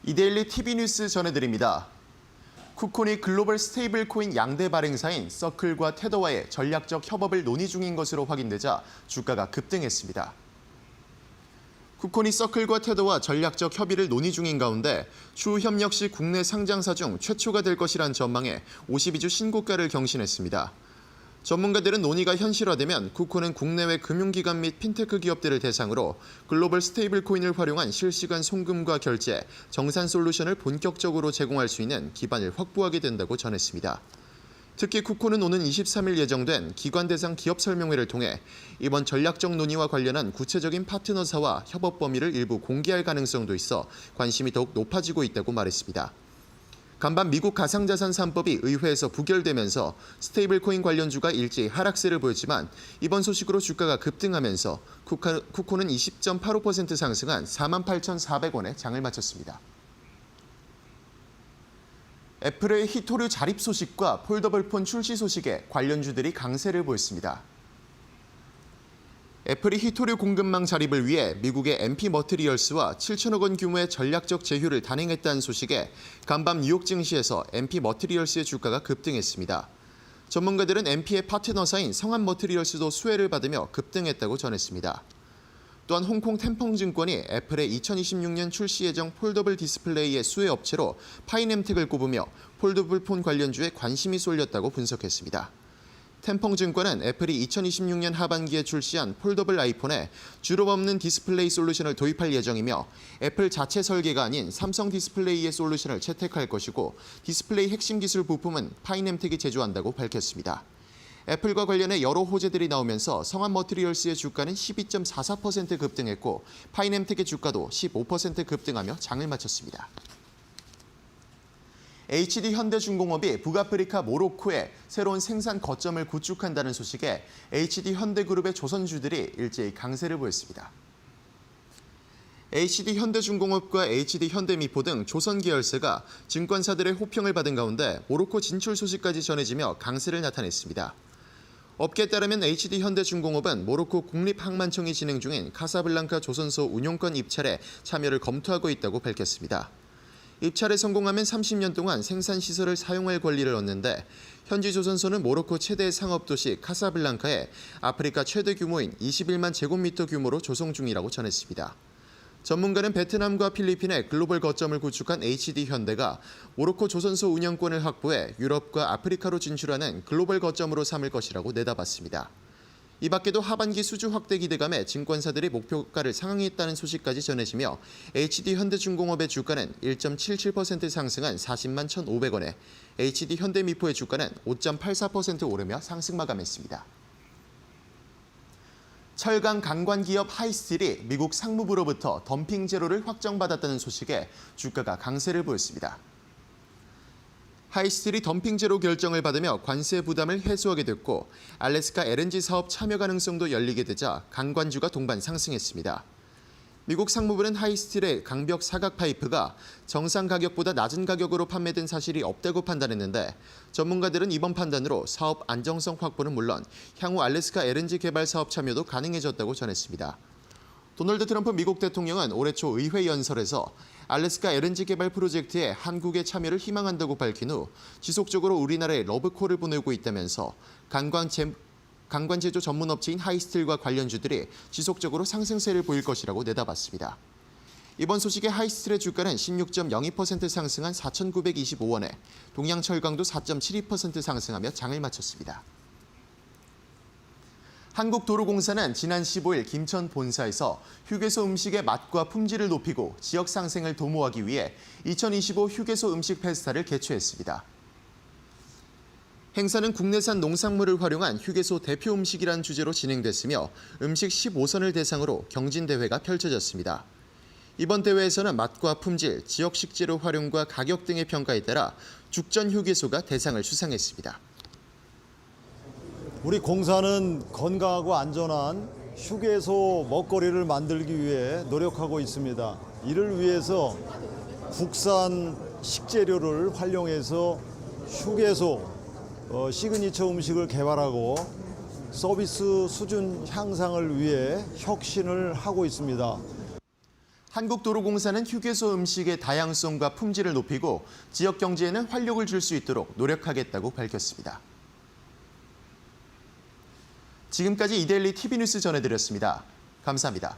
이데일리 TV뉴스 전해드립니다. 쿠콘이 글로벌 스테이블 코인 양대 발행사인 서클과 테더와의 전략적 협업을 논의 중인 것으로 확인되자 주가가 급등했습니다. 쿠콘이 서클과 테더와 전략적 협의를 논의 중인 가운데 추후 협력 시 국내 상장사 중 최초가 될 것이란 전망에 52주 신고가를 경신했습니다. 전문가들은 논의가 현실화되면 쿠콘은 국내외 금융기관 및 핀테크 기업들을 대상으로 글로벌 스테이블 코인을 활용한 실시간 송금과 결제, 정산 솔루션을 본격적으로 제공할 수 있는 기반을 확보하게 된다고 전했습니다. 특히 쿠콘은 오는 23일 예정된 기관 대상 기업 설명회를 통해 이번 전략적 논의와 관련한 구체적인 파트너사와 협업 범위를 일부 공개할 가능성도 있어 관심이 더욱 높아지고 있다고 말했습니다. 간밤 미국 가상자산 3법이 의회에서 부결되면서 스테이블코인 관련주가 일제히 하락세를 보였지만 이번 소식으로 주가가 급등하면서 쿠콘은 20.85% 상승한 48,400원에 장을 마쳤습니다. 애플의 히토류 자립 소식과 폴더블폰 출시 소식에 관련주들이 강세를 보였습니다. 애플이 히토류 공급망 자립을 위해 미국의 MP 머티리얼스와 7천억 원 규모의 전략적 제휴를 단행했다는 소식에 간밤 뉴욕 증시에서 MP 머티리얼스의 주가가 급등했습니다. 전문가들은 MP의 파트너사인 성한 머티리얼스도 수혜를 받으며 급등했다고 전했습니다. 또한 홍콩 텐펑증권이 애플의 2026년 출시 예정 폴더블 디스플레이의 수혜 업체로 파이넴텍을 꼽으며 폴더블 폰 관련주에 관심이 쏠렸다고 분석했습니다. 텐펑증권은 애플이 2026년 하반기에 출시한 폴더블 아이폰에 주름 없는 디스플레이 솔루션을 도입할 예정이며 애플 자체 설계가 아닌 삼성 디스플레이의 솔루션을 채택할 것이고 디스플레이 핵심 기술 부품은 파이넴텍이 제조한다고 밝혔습니다. 애플과 관련해 여러 호재들이 나오면서 성한 머티리얼스의 주가는 12.44% 급등했고 파이넴텍의 주가도 15% 급등하며 장을 마쳤습니다. HD 현대중공업이 북아프리카 모로코에 새로운 생산 거점을 구축한다는 소식에 HD 현대그룹의 조선주들이 일제히 강세를 보였습니다. HD 현대중공업과 HD 현대미포 등 조선 계열사가 증권사들의 호평을 받은 가운데 모로코 진출 소식까지 전해지며 강세를 나타냈습니다. 업계에 따르면 HD 현대중공업은 모로코 국립항만청이 진행 중인 카사블랑카 조선소 운용권 입찰에 참여를 검토하고 있다고 밝혔습니다. 입찰에 성공하면 30년 동안 생산시설을 사용할 권리를 얻는데 현지 조선소는 모로코 최대 상업도시 카사블랑카에 아프리카 최대 규모인 21만 제곱미터 규모로 조성 중이라고 전했습니다. 전문가는 베트남과 필리핀에 글로벌 거점을 구축한 HD 현대가 모로코 조선소 운영권을 확보해 유럽과 아프리카로 진출하는 글로벌 거점으로 삼을 것이라고 내다봤습니다. 이 밖에도 하반기 수주 확대 기대감에 증권사들이 목표가를 상향했다는 소식까지 전해지며 HD 현대중공업의 주가는 1.77% 상승한 40만 1,500원에 HD 현대미포의 주가는 5.84% 오르며 상승 마감했습니다. 철강 강관 기업 하이스틸이 미국 상무부로부터 덤핑 제로를 확정받았다는 소식에 주가가 강세를 보였습니다. 하이스틸이 덤핑 제로 결정을 받으며 관세 부담을 해소하게 됐고 알래스카 LNG 사업 참여 가능성도 열리게 되자 강관주가 동반 상승했습니다. 미국 상무부는 하이스틸의 강벽 사각 파이프가 정상 가격보다 낮은 가격으로 판매된 사실이 없다고 판단했는데 전문가들은 이번 판단으로 사업 안정성 확보는 물론 향후 알래스카 LNG 개발 사업 참여도 가능해졌다고 전했습니다. 도널드 트럼프 미국 대통령은 올해 초 의회 연설에서 알래스카 LNG 개발 프로젝트에 한국의 참여를 희망한다고 밝힌 후 지속적으로 우리나라에 러브콜을 보내고 있다면서 강관 제조 전문 업체인 하이스틸과 관련주들이 지속적으로 상승세를 보일 것이라고 내다봤습니다. 이번 소식에 하이스틸의 주가는 16.02% 상승한 4,925원에 동양철강도 4.72% 상승하며 장을 마쳤습니다. 한국도로공사는 지난 15일 김천 본사에서 휴게소 음식의 맛과 품질을 높이고 지역 상생을 도모하기 위해 2025 휴게소 음식 페스타를 개최했습니다. 행사는 국내산 농산물을 활용한 휴게소 대표 음식이라는 주제로 진행됐으며 음식 15선을 대상으로 경진대회가 펼쳐졌습니다. 이번 대회에서는 맛과 품질, 지역 식재료 활용과 가격 등의 평가에 따라 죽전 휴게소가 대상을 수상했습니다. 우리 공사는 건강하고 안전한 휴게소 먹거리를 만들기 위해 노력하고 있습니다. 이를 위해서 국산 식재료를 활용해서 휴게소 시그니처 음식을 개발하고 서비스 수준 향상을 위해 혁신을 하고 있습니다. 한국도로공사는 휴게소 음식의 다양성과 품질을 높이고 지역 경제에는 활력을 줄 수 있도록 노력하겠다고 밝혔습니다. 지금까지 이데일리 TV뉴스 전해드렸습니다. 감사합니다.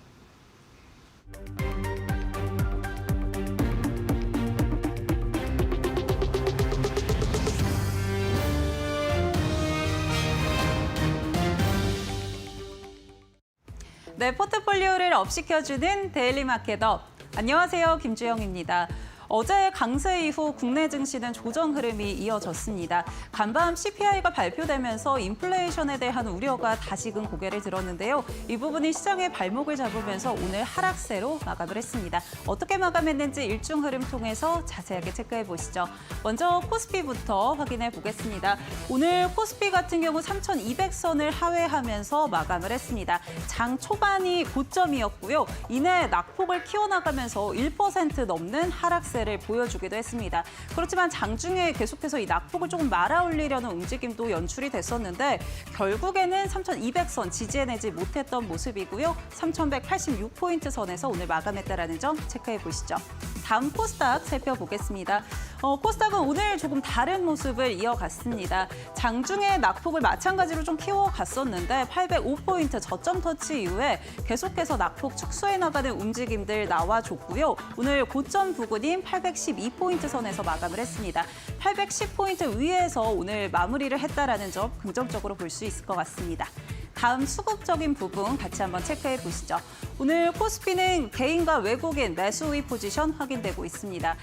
네, 포트폴리오를 업시켜주는 데일리 마켓업. 안녕하세요, 김주영입니다. 어제 강세 이후 국내 증시는 조정 흐름이 이어졌습니다. 간밤 CPI가 발표되면서 인플레이션에 대한 우려가 다시금 고개를 들었는데요. 이 부분이 시장의 발목을 잡으면서 오늘 하락세로 마감을 했습니다. 어떻게 마감했는지 일중 흐름 통해서 자세하게 체크해 보시죠. 먼저 코스피부터 확인해 보겠습니다. 오늘 코스피 같은 경우 3,200선을 하회하면서 마감을 했습니다. 장 초반이 고점이었고요. 이내 낙폭을 키워나가면서 1% 넘는 하락세 를 보여주기도 했습니다. 그렇지만 장중에 계속해서 이 낙폭을 조금 말아올리려는 움직임도 연출이 됐었는데 결국에는 3,200선 지지해내지 못했던 모습이고요. 3,186포인트 선에서 오늘 마감했다는 점 체크해 보시죠. 다음 코스닥 살펴보겠습니다. 코스닥은 오늘 조금 다른 모습을 이어갔습니다. 장중에 낙폭을 마찬가지로 좀 키워갔었는데 805포인트 저점 터치 이후에 계속해서 낙폭 축소해 나가는 움직임들 나와줬고요. 오늘 고점 부근인 812포인트 선에서 마감을 했습니다. 810포인트 위에서 오늘 마무리를 했다라는 점 긍정적으로 볼 수 있을 것 같습니다. 다음 수급적인 부분 같이 한번 체크해 보시죠. 오늘 코스피는 개인과 외국인 매수 우위 포지션 확인되고 있습니다.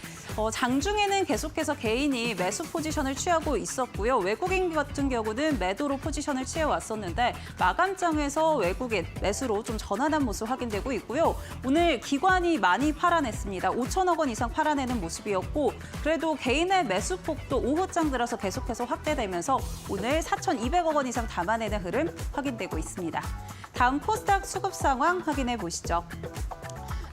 장중에는 계속해서 개인이 매수 포지션을 취하고 있었고요. 외국인 같은 경우는 매도로 포지션을 취해왔었는데 마감장에서 외국인 매수로 좀 전환한 모습 확인되고 있고요. 오늘 기관이 많이 팔아냈습니다. 5천억 원 이상 팔아내는 모습이었고 그래도 개인의 매수폭도 오후장 들어서 계속해서 확대되면서 오늘 4,200억 원 이상 담아내는 흐름 확인되고 있습니다. 다음 코스닥 수급 상황 확인해 보시죠.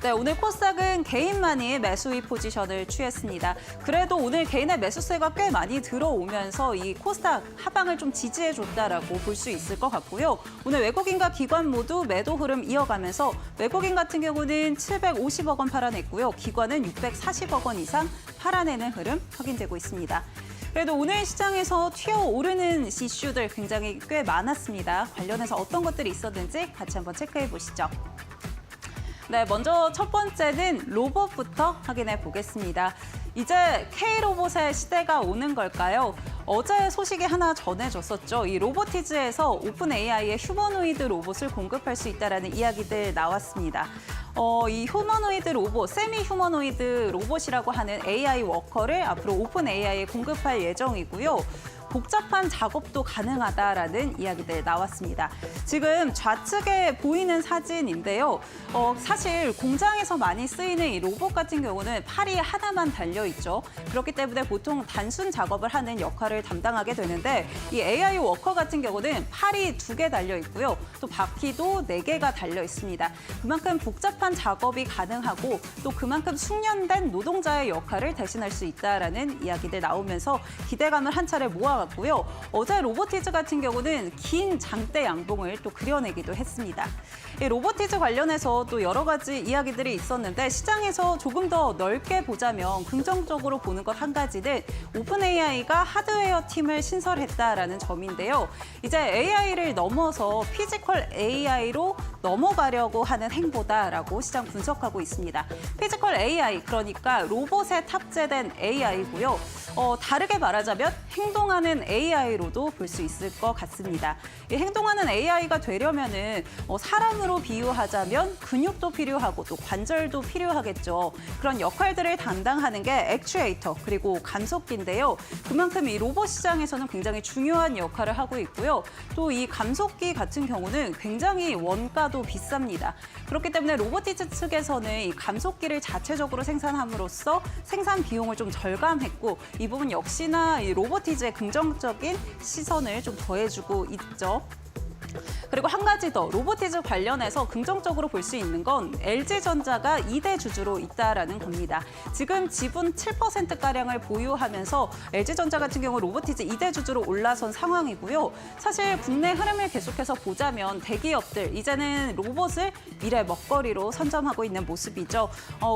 네, 오늘 코스닥은 개인만이 매수입 포지션을 취했습니다. 그래도 오늘 개인의 매수세가 꽤 많이 들어오면서 이 코스닥 하방을 좀 지지해줬다라고 볼 수 있을 것 같고요. 오늘 외국인과 기관 모두 매도 흐름 이어가면서 외국인 같은 경우는 750억 원 팔아냈고요. 기관은 640억 원 이상 팔아내는 흐름 확인되고 있습니다. 그래도 오늘 시장에서 튀어오르는 이슈들 굉장히 꽤 많았습니다. 관련해서 어떤 것들이 있었는지 같이 한번 체크해 보시죠. 네, 먼저 첫 번째는 로봇부터 확인해 보겠습니다. 이제 K로봇의 시대가 오는 걸까요? 어제 소식이 하나 전해졌었죠. 이 로보티즈에서 오픈 AI의 휴머노이드 로봇을 공급할 수 있다는 이야기들 나왔습니다. 이 휴머노이드 로봇, 세미 휴머노이드 로봇이라고 하는 AI 워커를 앞으로 오픈 AI에 공급할 예정이고요. 복잡한 작업도 가능하다라는 이야기들 나왔습니다. 지금 좌측에 보이는 사진인데요. 사실 공장에서 많이 쓰이는 이 로봇 같은 경우는 팔이 하나만 달려있죠. 그렇기 때문에 보통 단순 작업을 하는 역할을 담당하게 되는데 이 AI 워커 같은 경우는 팔이 2개 달려있고요. 또 바퀴도 4개가 달려있습니다. 그만큼 복잡한 작업이 가능하고 또 그만큼 숙련된 노동자의 역할을 대신할 수 있다라는 이야기들 나오면서 기대감을 한 차례 모아 고요. 어제 로보티즈 같은 경우는 긴 장대 양봉을 또 그려내기도 했습니다. 이 로보티즈 관련해서 또 여러 가지 이야기들이 있었는데 시장에서 조금 더 넓게 보자면 긍정적으로 보는 것 한 가지는 오픈 AI가 하드웨어 팀을 신설했다라는 점인데요. 이제 AI를 넘어서 피지컬 AI로 넘어가려고 하는 행보다라고 시장 분석하고 있습니다. 피지컬 AI, 그러니까 로봇에 탑재된 AI고요. 다르게 말하자면 행동하는 AI로도 볼 수 있을 것 같습니다. 이 행동하는 AI가 되려면은 사람으로 비유하자면 근육도 필요하고 또 관절도 필요하겠죠. 그런 역할들을 담당하는 게 액추에이터 그리고 감속기인데요. 그만큼 이 로봇 시장에서는 굉장히 중요한 역할을 하고 있고요. 또 이 감속기 같은 경우는 굉장히 원가도 비쌉니다. 그렇기 때문에 로보티즈 측에서는 이 감속기를 자체적으로 생산함으로써 생산 비용을 좀 절감했고 이 부분 역시나 이 로보티즈의 긍정적인 시선을 좀 더해주고 있죠. 그리고 한 가지 더 로보티즈 관련해서 긍정적으로 볼 수 있는 건 LG전자가 2대 주주로 있다라는 겁니다. 지금 지분 7%가량을 보유하면서 LG전자 같은 경우 로보티즈 2대 주주로 올라선 상황이고요. 사실 국내 흐름을 계속해서 보자면 대기업들 이제는 로봇을 미래 먹거리로 선점하고 있는 모습이죠.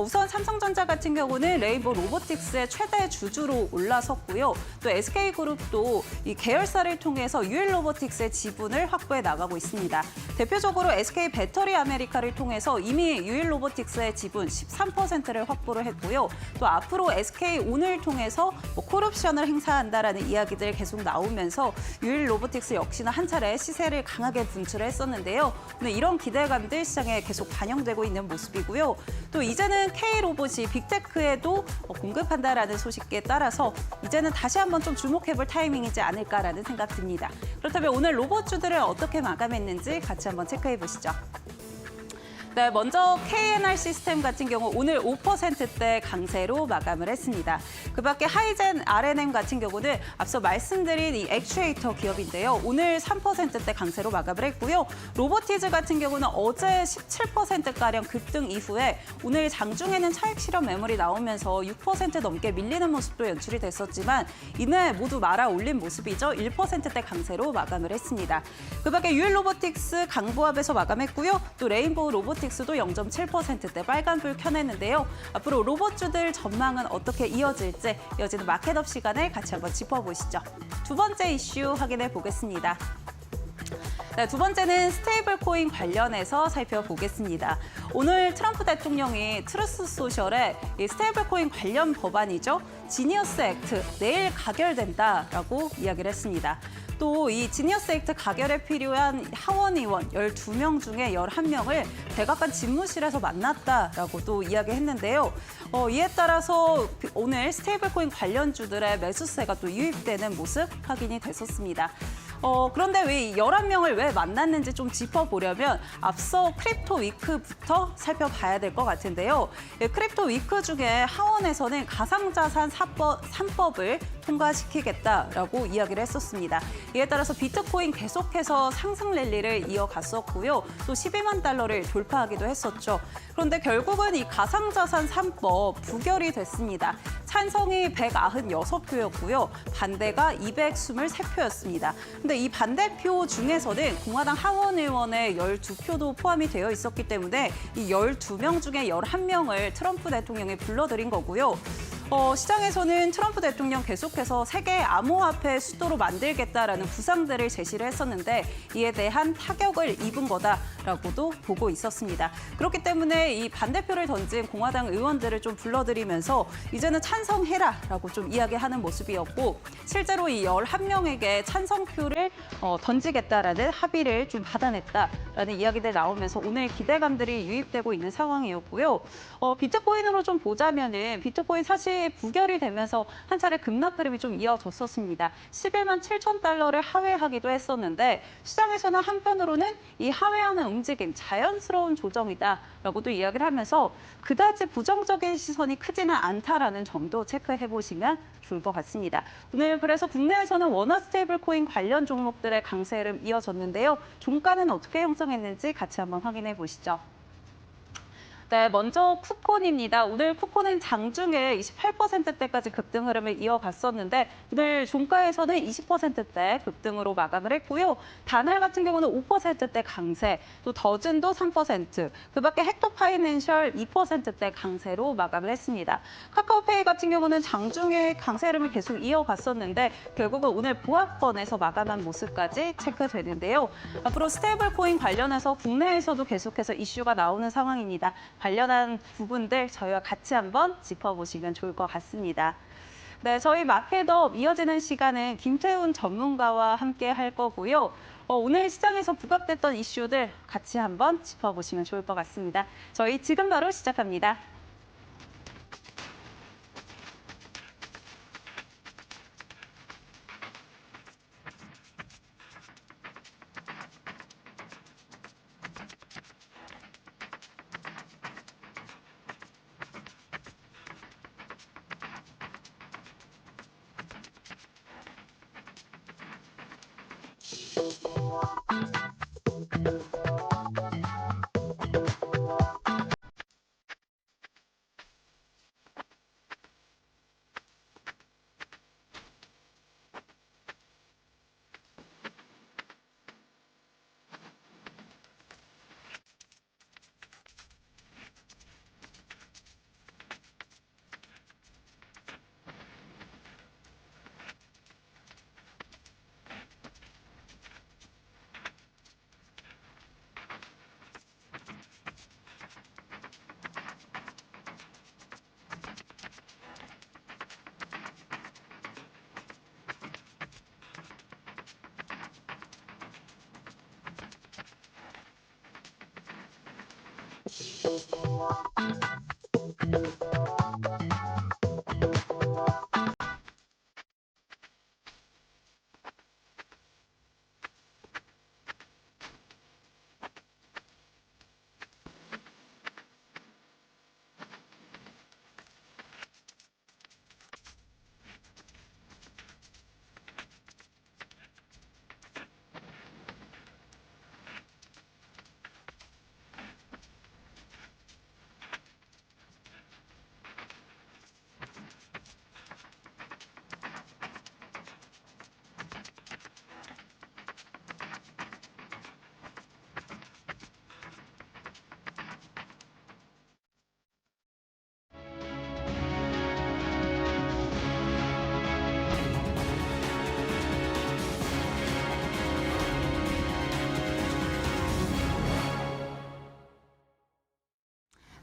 우선 삼성전자 같은 경우는 레인보우 로보틱스의 최대 주주로 올라섰고요. 또 SK그룹도 이 계열사를 통해서 유일 로보틱스의 지분을 확보해 나가고 있습니다. 대표적으로 SK 배터리 아메리카를 통해서 이미 유일 로보틱스의 지분 13%를 확보를 했고요. 또 앞으로 SK 온을 통해서 콜옵션을 행사한다라는 이야기들 계속 나오면서 유일 로보틱스 역시나 한 차례 시세를 강하게 분출을 했었는데요. 오늘 이런 기대감들 시장에 계속 반영되고 있는 모습이고요. 또 이제는 K로봇이 빅테크에도 공급한다라는 소식에 따라서 이제는 다시 한번 좀 주목해볼 타이밍이지 않을까라는 생각 듭니다. 그렇다면 오늘 로봇주들을 어떻게 마감했는지 같이 한번 체크해 보시죠. 네, 먼저 KNR 시스템 같은 경우 오늘 5%대 강세로 마감을 했습니다. 그 밖에 하이젠 RNM 같은 경우는 앞서 말씀드린 이 액추에이터 기업인데요. 오늘 3%대 강세로 마감을 했고요. 로보티즈 같은 경우는 어제 17%가량 급등 이후에 오늘 장중에는 차익 실현 매물이 나오면서 6% 넘게 밀리는 모습도 연출이 됐었지만 이내 모두 말아 올린 모습이죠. 1%대 강세로 마감을 했습니다. 그 밖에 유일 로보틱스 강보합에서 마감했고요. 또 레인보우 로보틱스도 0.7%대 빨간불 켜냈는데요. 앞으로 로봇주들 전망은 어떻게 이어지는 마켓업 시간을 같이 한번 짚어보시죠. 두 번째 이슈 확인해 보겠습니다. 네, 두 번째는 스테이블 코인 관련해서 살펴보겠습니다. 오늘 트럼프 대통령이 트루스 소셜에 이 스테이블 코인 관련 법안이죠. 지니어스 액트 내일 가결된다라고 이야기를 했습니다. 또 이 지니어스 액트 가결에 필요한 하원 의원 12명 중에 11명을 백악관 집무실에서 만났다라고도 이야기했는데요. 이에 따라서 오늘 스테이블 코인 관련주들의 매수세가 또 유입되는 모습 확인이 됐었습니다. 그런데 왜 11명을 왜 만났는지 좀 짚어보려면 앞서 크립토 위크부터 살펴봐야 될 것 같은데요. 크립토 위크 중에 하원에서는 가상자산 3법을 통과시키겠다라고 이야기를 했었습니다. 이에 따라서 비트코인 계속해서 상승 랠리를 이어갔었고요. 또 12만 달러를 돌파하기도 했었죠. 그런데 결국은 이 가상자산 3법 부결이 됐습니다. 찬성이 196표였고요. 반대가 223표였습니다. 근데 이 반대표 중에서는 공화당 하원 의원의 12표도 포함이 되어 있었기 때문에 이 12명 중에 11명을 트럼프 대통령이 불러들인 거고요. 시장에서는 트럼프 대통령 계속해서 세계 암호화폐 수도로 만들겠다라는 구상들을 제시를 했었는데 이에 대한 타격을 입은 거다라고도 보고 있었습니다. 그렇기 때문에 이 반대표를 던진 공화당 의원들을 좀 불러들이면서 이제는 찬성해라라고 좀 이야기하는 모습이었고 실제로 이 11명에게 찬성표를 던지겠다라는 합의를 좀 받아냈다라는 이야기들 나오면서 오늘 기대감들이 유입되고 있는 상황이었고요. 비트코인으로 좀 보자면은 비트코인 사실 부결이 되면서 한 차례 급락 흐름이 좀 이어졌었습니다. 11만 7천 달러를 하회하기도 했었는데 시장에서는 한편으로는 이 하회하는 움직임 자연스러운 조정이다라고도 이야기를 하면서 그다지 부정적인 시선이 크지는 않다라는 점도 체크해 보시면 좋을 것 같습니다. 오늘 그래서 국내에서는 원화 스테이블 코인 관련 종목들의 강세 흐름 이어졌는데요. 종가는 어떻게 형성했는지 같이 한번 확인해 보시죠. 네, 먼저 쿠콘입니다. 오늘 쿠콘은 장중에 28%대까지 급등 흐름을 이어갔었는데 오늘 종가에서는 20%대 급등으로 마감을 했고요. 다날 같은 경우는 5%대 강세, 또 더즌도 3%, 그 밖에 헥토 파이낸셜 2%대 강세로 마감을 했습니다. 카카오페이 같은 경우는 장중에 강세 흐름을 계속 이어갔었는데 결국은 오늘 보합권에서 마감한 모습까지 체크되는데요. 앞으로 스테이블 코인 관련해서 국내에서도 계속해서 이슈가 나오는 상황입니다. 관련한 부분들 저희와 같이 한번 짚어보시면 좋을 것 같습니다. 네, 저희 마켓업 이어지는 시간은 김태훈 전문가와 함께 할 거고요. 오늘 시장에서 부각됐던 이슈들 같이 한번 짚어보시면 좋을 것 같습니다. 저희 지금 바로 시작합니다.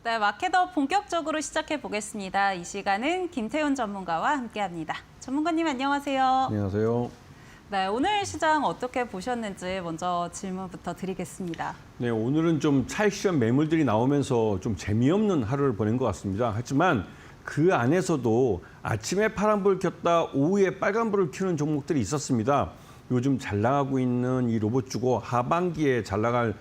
네, 마켓업 본격적으로 시작해 보겠습니다. 이 시간은 김태훈 전문가와 함께합니다. 전문가님 안녕하세요. 안녕하세요. 네, 오늘 시장 어떻게 보셨는지 먼저 질문부터 드리겠습니다. 네, 오늘은 좀 차익 실현 매물들이 나오면서 좀 재미없는 하루를 보낸 것 같습니다. 하지만 그 안에서도 아침에 파란불을 켰다 오후에 빨간불을 켜는 종목들이 있었습니다. 요즘 잘 나가고 있는 이 로봇주고 하반기에 잘 나갈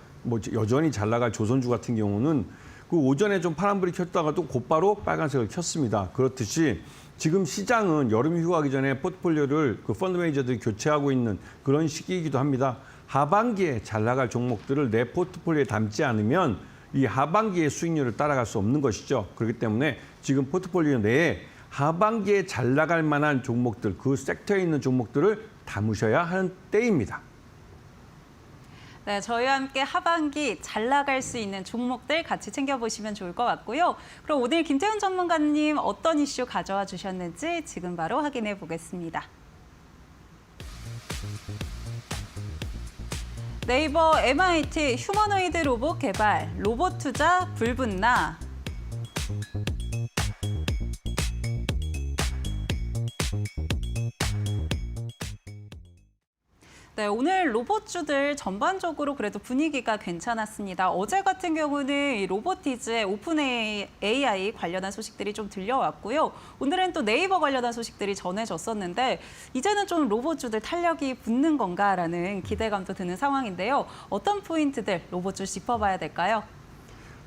여전히 잘 나갈 조선주 같은 경우는 그 오전에 좀 파란불이 켰다가도 곧바로 빨간색을 켰습니다. 그렇듯이 지금 시장은 여름 휴가하기 전에 포트폴리오를 그 펀드 매니저들이 교체하고 있는 그런 시기이기도 합니다. 하반기에 잘 나갈 종목들을 내 포트폴리오에 담지 않으면 이 하반기의 수익률을 따라갈 수 없는 것이죠. 그렇기 때문에 지금 포트폴리오 내에 하반기에 잘 나갈 만한 종목들, 그 섹터에 있는 종목들을 담으셔야 하는 때입니다. 네, 저희와 함께 하반기 잘 나갈 수 있는 종목들 같이 챙겨보시면 좋을 것 같고요. 그럼 오늘 김태훈 전문가님 어떤 이슈 가져와 주셨는지 지금 바로 확인해 보겠습니다. 네이버 MIT 휴머노이드 로봇 개발, 로봇 투자 불붙나. 네, 오늘 로봇주들 전반적으로 그래도 분위기가 괜찮았습니다. 어제 같은 경우는 이 로보티즈의 오픈 AI 관련한 소식들이 좀 들려왔고요. 오늘은 또 네이버 관련한 소식들이 전해졌었는데 이제는 좀 로봇주들 탄력이 붙는 건가라는 기대감도 드는 상황인데요. 어떤 포인트들 로봇주 짚어봐야 될까요?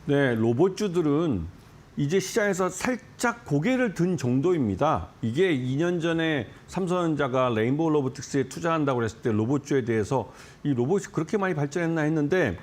네, 로봇주들은 이제 시장에서 살짝 고개를 든 정도입니다. 이게 2년 전에 삼성전자가 레인보우 로보틱스에 투자한다고 그랬을 때 로봇주에 대해서 이 로봇이 그렇게 많이 발전했나 했는데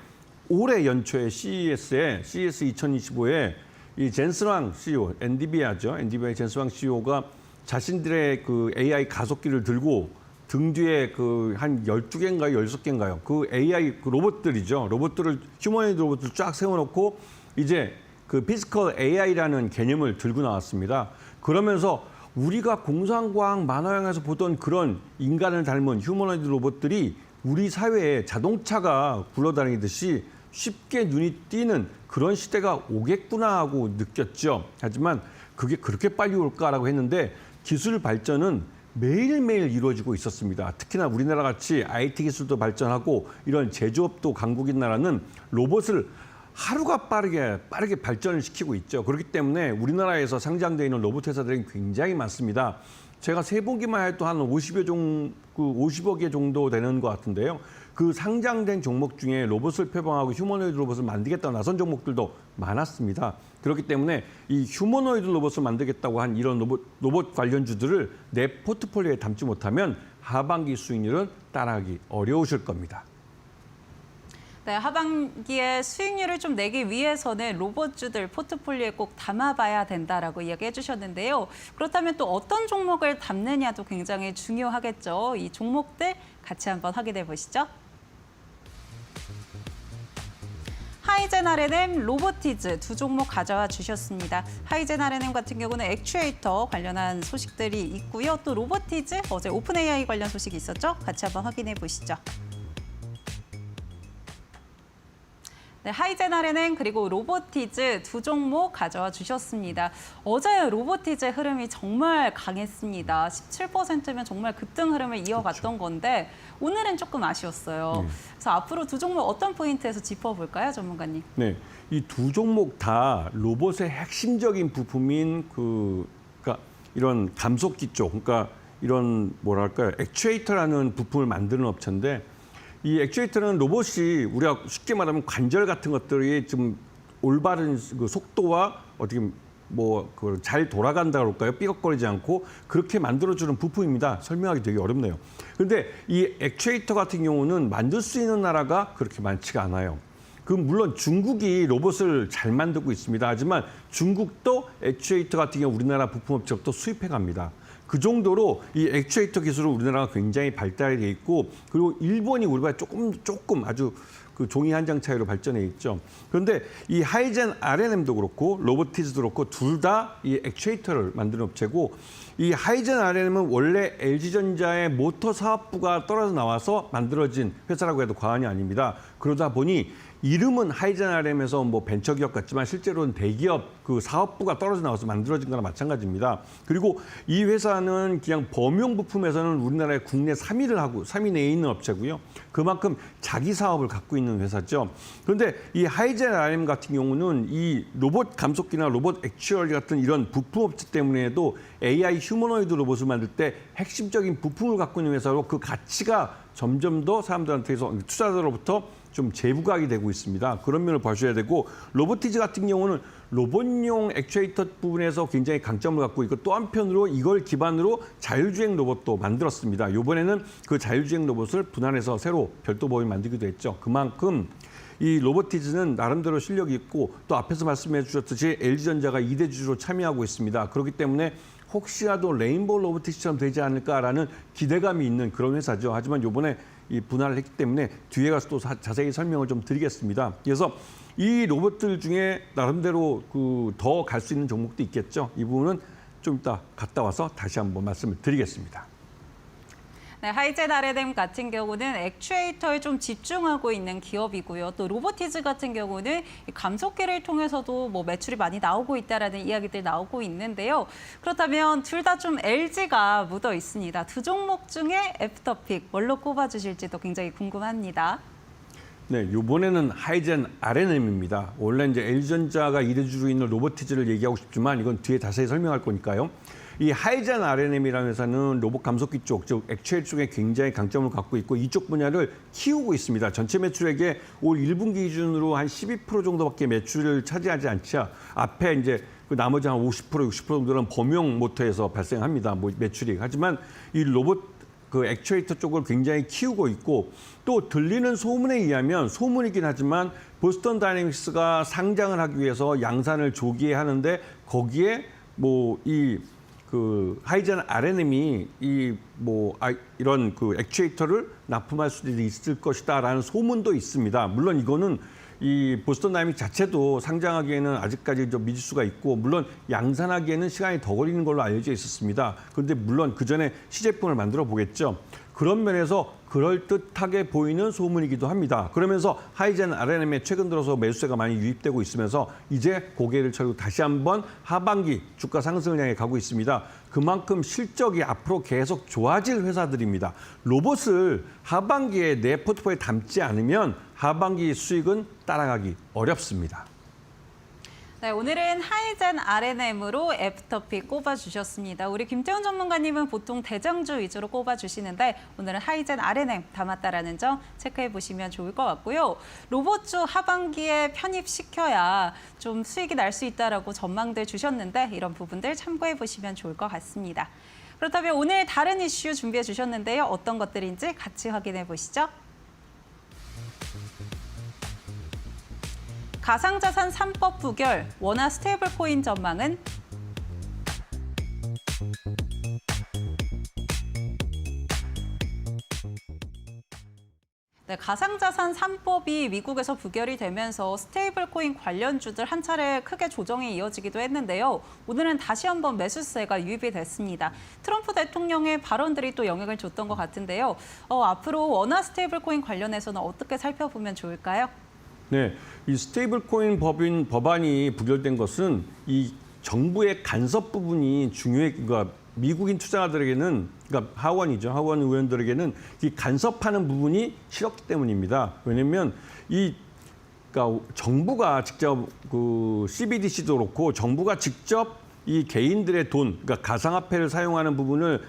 올해 연초에 CES 2025에 이 젠슨왕 CEO, 엔비디아죠. 엔비디아의 젠슨왕 CEO가 자신들의 그 AI 가속기를 들고 등 뒤에 그 한 12개인가요, 16개인가요? 그 AI 그 로봇들이죠. 로봇들을 휴머노이드 로봇을 쫙 세워놓고 이제 그 피지컬 AI라는 개념을 들고 나왔습니다. 그러면서 우리가 공상과학 만화영화에서 보던 그런 인간을 닮은 휴머노이드 로봇들이 우리 사회에 자동차가 굴러다니듯이 쉽게 눈이 띄는 그런 시대가 오겠구나 하고 느꼈죠. 하지만 그게 그렇게 빨리 올까라고 했는데 기술 발전은 매일매일 이루어지고 있었습니다. 특히나 우리나라 같이 IT 기술도 발전하고 이런 제조업도 강국인 나라는 로봇을 하루가 빠르게 발전을 시키고 있죠. 그렇기 때문에 우리나라에서 상장되어 있는 로봇 회사들이 굉장히 많습니다. 제가 세보기만 해도 한 50여 개 정도 되는 것 같은데요. 그 상장된 종목 중에 로봇을 표방하고 휴머노이드 로봇을 만들겠다고 나선 종목들도 많았습니다. 그렇기 때문에 이 휴머노이드 로봇을 만들겠다고 한 이런 로봇 관련주들을 내 포트폴리오에 담지 못하면 하반기 수익률은 따라가기 어려우실 겁니다. 네, 하반기에 수익률을 좀 내기 위해서는 로봇주들 포트폴리오에 꼭 담아봐야 된다라고 이야기해 주셨는데요. 그렇다면 또 어떤 종목을 담느냐도 굉장히 중요하겠죠. 이 종목들 같이 한번 확인해 보시죠. 하이젠 R&M, 로보티즈 두 종목 가져와 주셨습니다. 하이젠 R&M 같은 경우는 액추에이터 관련한 소식들이 있고요. 또 로보티즈 어제 오픈 AI 관련 소식이 있었죠. 같이 한번 확인해 보시죠. 네, 하이젠 RNM 그리고 로보티즈 두 종목 가져와 주셨습니다. 어제 로보티즈의 흐름이 정말 강했습니다. 17%면 정말 급등 흐름을 이어갔던 건데 오늘은 조금 아쉬웠어요. 그래서 앞으로 두 종목 어떤 포인트에서 짚어볼까요, 전문가님? 네, 이 두 종목 다 로봇의 핵심적인 부품인 그러니까 이런 감속기 쪽, 그러니까 이런 뭐랄까요, 액추에이터라는 부품을 만드는 업체인데 이 액추에이터는 로봇이 우리가 쉽게 말하면 관절 같은 것들이 좀 올바른 그 속도와 어떻게 잘 돌아간다 그럴까요? 삐걱거리지 않고 그렇게 만들어주는 부품입니다. 설명하기 되게 어렵네요. 그런데 이 액추에이터 같은 경우는 만들 수 있는 나라가 그렇게 많지가 않아요. 물론 중국이 로봇을 잘 만들고 있습니다. 하지만 중국도 액추에이터 같은 경우 우리나라 부품업체부터 수입해 갑니다. 그 정도로 이 액추에이터 기술은 우리나라가 굉장히 발달이 돼 있고 그리고 일본이 우리보다 조금 아주 그 종이 한 장 차이로 발전해 있죠. 그런데 이 하이젠 RNM도 그렇고 로보티즈도 그렇고 둘 다 이 액추에이터를 만드는 업체고 이 하이젠 RNM은 원래 LG전자의 모터 사업부가 떨어져 나와서 만들어진 회사라고 해도 과언이 아닙니다. 그러다 보니 이름은 하이젠 RM에서 벤처기업 같지만 실제로는 대기업 그 사업부가 떨어져 나와서 만들어진 거나 마찬가지입니다. 그리고 이 회사는 그냥 범용 부품에서는 우리나라에 국내 3위 내에 있는 업체고요. 그만큼 자기 사업을 갖고 있는 회사죠. 그런데 이 하이젠 RM 같은 경우는 이 로봇 감속기나 로봇 액추얼리 같은 이런 부품 업체 때문에도 AI 휴머노이드 로봇을 만들 때 핵심적인 부품을 갖고 있는 회사로 그 가치가 점점 더 사람들한테서 투자자로부터 좀 재부각이 되고 있습니다. 그런 면을 봐줘야 되고 로보티즈 같은 경우는 로봇용 액추에이터 부분에서 굉장히 강점을 갖고 있고 또 한편으로 이걸 기반으로 자율주행 로봇도 만들었습니다. 이번에는 그 자율주행 로봇을 분할해서 새로 별도 법인 만들기도 했죠. 그만큼 이 로보티즈는 나름대로 실력이 있고 또 앞에서 말씀해 주셨듯이 LG전자가 2대 주주로 참여하고 있습니다. 그렇기 때문에 혹시라도 레인보우 로보틱스처럼 되지 않을까라는 기대감이 있는 그런 회사죠. 하지만 이번에 이 분할을 했기 때문에 뒤에 가서 또 자세히 설명을 좀 드리겠습니다. 그래서 이 로봇들 중에 나름대로 더 갈 수 있는 종목도 있겠죠. 이 부분은 좀 이따 갔다 와서 다시 한번 말씀을 드리겠습니다. 네, 하이젠 RNM 같은 경우는 액추에이터에 좀 집중하고 있는 기업이고요. 또 로보티즈 같은 경우는 감속기를 통해서도 매출이 많이 나오고 있다라는 이야기들 나오고 있는데요. 그렇다면 둘 다 좀 LG가 묻어 있습니다. 두 종목 중에 애프터픽 뭘로 꼽아주실지도 굉장히 궁금합니다. 네, 이번에는 하이젠 RNM입니다. 원래 이제 LG전자가 2대 주주로 있는 로보티즈를 얘기하고 싶지만 이건 뒤에 자세히 설명할 거니까요. 이 하이젠 RNM이라는 회사는 로봇 감속기 쪽, 즉 액추에이터 쪽에 굉장히 강점을 갖고 있고 이쪽 분야를 키우고 있습니다. 전체 매출액의 올 1분기 기준으로 한 12% 정도밖에 매출을 차지하지 않자 앞에 이제 나머지 한 50%, 60% 정도는 범용 모터에서 발생합니다. 매출이. 하지만 이 로봇 액추에이터 쪽을 굉장히 키우고 있고 또 들리는 소문에 의하면 소문이긴 하지만 보스턴 다이내믹스가 상장을 하기 위해서 양산을 조기에 하는데 거기에 하이젠 RNM이 이런 액추에이터를 납품할 수도 있을 것이다라는 소문도 있습니다. 물론 이거는 이 보스턴 다이내믹스 자체도 상장하기에는 아직까지 좀 미지수가 있고 물론 양산하기에는 시간이 더 걸리는 걸로 알려져 있었습니다. 그런데 물론 그 전에 시제품을 만들어 보겠죠. 그런 면에서 그럴듯하게 보이는 소문이기도 합니다. 그러면서 하이젠 RNM에 최근 들어서 매수세가 많이 유입되고 있으면서 이제 고개를 쳐고 다시 한번 하반기 주가 상승을 향해 가고 있습니다. 그만큼 실적이 앞으로 계속 좋아질 회사들입니다. 로봇을 하반기에 내 포트폴리오에 담지 않으면 하반기 수익은 따라가기 어렵습니다. 네, 오늘은 하이젠 RNM으로 애프터픽 꼽아주셨습니다. 우리 김태훈 전문가님은 보통 대장주 위주로 꼽아주시는데 오늘은 하이젠 RNM 담았다라는 점 체크해 보시면 좋을 것 같고요. 로봇주 하반기에 편입시켜야 좀 수익이 날 수 있다라고 전망들 주셨는데 이런 부분들 참고해 보시면 좋을 것 같습니다. 그렇다면 오늘 다른 이슈 준비해 주셨는데요. 어떤 것들인지 같이 확인해 보시죠. 가상자산 3법 부결, 원화 스테이블 코인 전망은? 네, 가상자산 3법이 미국에서 부결이 되면서 스테이블 코인 관련주들 한 차례 크게 조정이 이어지기도 했는데요. 오늘은 다시 한번 매수세가 유입이 됐습니다. 트럼프 대통령의 발언들이 또 영향을 줬던 것 같은데요. 앞으로 원화 스테이블 코인 관련해서는 어떻게 살펴보면 좋을까요? 네, 이 스테이블 코인 법안이 부결된 것은 이 정부의 간섭 부분이 그러니까 미국인 투자자들에게는, 그러니까 하원 의원들에게는 이 간섭하는 부분이 싫었기 때문입니다. 왜냐하면 그러니까 정부가 직접 그 CBDC도 그렇고 정부가 직접 이 개인들의 돈, 그러니까 가상화폐를 사용하는 부분을